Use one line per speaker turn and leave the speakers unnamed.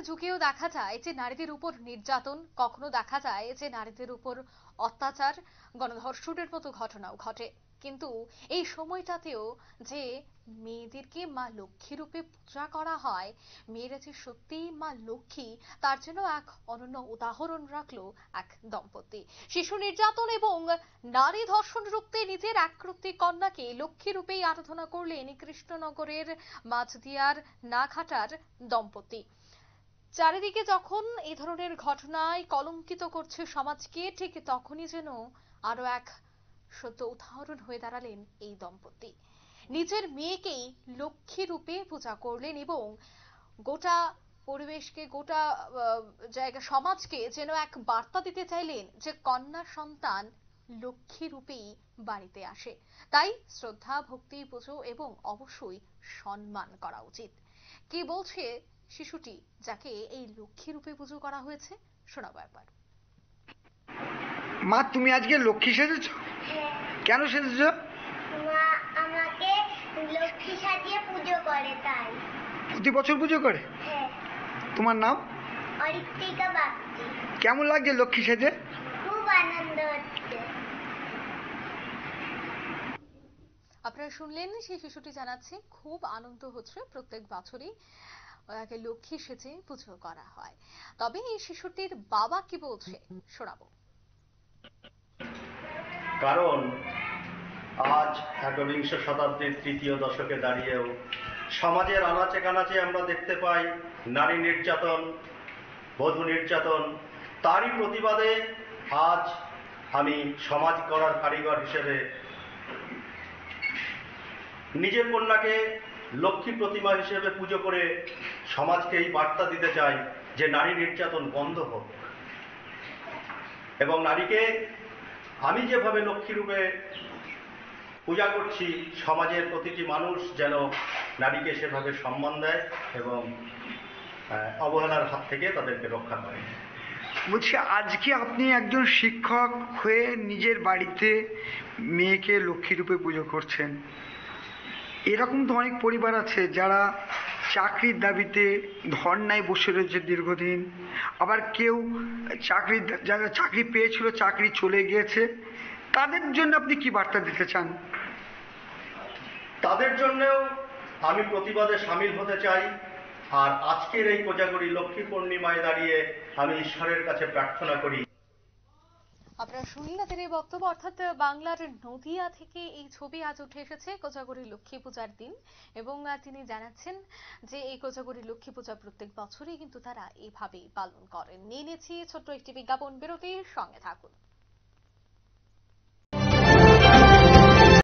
যুগেও দেখা যায় যে নারীদের উপর নির্যাতন, কখনো দেখা যায় যে নারীদের উপর অত্যাচার, গণধর্ষণের মতো ঘটনাও ঘটে। কিন্তু এই সময়টাতেও যে মেয়েদেরকে মা লক্ষ্মী রূপে পূজা করা হয়, মেয়েরা যে সত্যিই মা লক্ষ্মী তার জন্য এক অনন্য উদাহরণ রাখলো এক দম্পতি। শিশু নির্যাতন এবং নারী ধর্ষণ রুখতে নিজের একরত্তি কন্যাকে লক্ষ্মী রূপেই আরাধনা করলেন কৃষ্ণনগরের মাঝদিয়ার নাঘাটার দম্পতি। চারিদিকে যখন এই ধরনের ঘটনায় কলঙ্কিত করছে সমাজকে, ঠিক তখনই যেন আরো এক সত্য উদাহরণ হয়ে দাঁড়ালেন এই দম্পতি। নিজের মেয়েকেই লক্ষ্মী রূপে পূজা করলেন এবং গোটা পরিবেশকে, গোটা জায়গা, সমাজকে যেন এক বার্তা দিতে চাইলেন যে কন্যা সন্তান লক্ষ্মী রূপেই বাড়িতে আসে, তাই শ্রদ্ধা, ভক্তি, পুজো এবং অবশ্যই সম্মান করা উচিত। কি বলছে শিশুটি যাকে এই লক্ষ্মী রূপে পুজো করা হয়েছে, শোনাবো একবার।
মা, তুমি আজকে লক্ষ্মী সেজেছো? কেন সেজেছো?
মা আমাকে লক্ষ্মী সাজিয়ে পুজো করে, তাই।
প্রতি বছর পুজো করে?
হ্যাঁ।
তোমার নাম?
অরিত্রিকা বাগচি।
কেমন লাগছে লক্ষ্মী সেজে?
খুব আনন্দ হচ্ছে।
আপনারা শুনলেন সেই শিশুটি জানাচ্ছে খুব আনন্দ হচ্ছে, প্রত্যেক বছরই ওনাকে লক্ষ্মী সেজে পুজো করা হয়। তবে এই শিশুটির বাবা কি বলছে শোনাবো।
কারণ আজ একবিংশ শতাব্দীর তৃতীয় দশকে দাঁড়িয়েও সমাজের আনাচে কানাচে আমরা দেখতে পাই নারী নির্যাতন, বধূ নির্যাতন। তারই প্রতিবাদে আজ আমি সমাজ গড়ার কারিগর হিসেবে নিজের কন্যাকে লক্ষ্মী প্রতিমা হিসেবে পুজো করে সমাজকে এই বার্তা দিতে চাই যে নারী নির্যাতন বন্ধ হোক, এবং নারীকে আমি যেভাবে লক্ষ্মী রূপে পূজা করছি, সমাজের প্রতিটি মানুষ যেন নারীকে সেভাবে সম্মান দেয় এবং অবহেলার হাত থেকে তাদেরকে রক্ষা করে।
বলছি, আজকে আপনি একজন শিক্ষক হয়ে নিজের বাড়িতে মেয়েকে লক্ষ্মী রূপে পুজো করছেন। এরকম তো অনেক পরিবার আছে যারা চাকরির দাবিতে ধর্নায় বসে রয়েছে দীর্ঘদিন, আবার কেউ যারা চাকরি পেয়েছিল চাকরি চলে গিয়েছে, তাদের জন্য আপনি কি বার্তা দিতে চান?
তাদের জন্যও আমি প্রতিবাদে সামিল হতে চাই। আর আজকের এই কোজাগরী লক্ষ্মী পূর্ণিমায় দাঁড়িয়ে আমি ঈশ্বরের কাছে প্রার্থনা করি।
আপনারা শুনলেন তাদের এই বক্তব্য, অর্থাৎ বাংলার নদিয়া থেকে এই ছবি আজ উঠে এসেছে কোজাগরী লক্ষ্মী পূজার দিন, এবং তিনি জানাচ্ছেন যে এই কোজাগরী লক্ষ্মী পূজা প্রত্যেক বছরই কিন্তু তারা এইভাবেই পালন করেন। নিয়ে নিয়েছি ছোট্ট একটি বিজ্ঞাপন বিরতির, সঙ্গে থাকুন।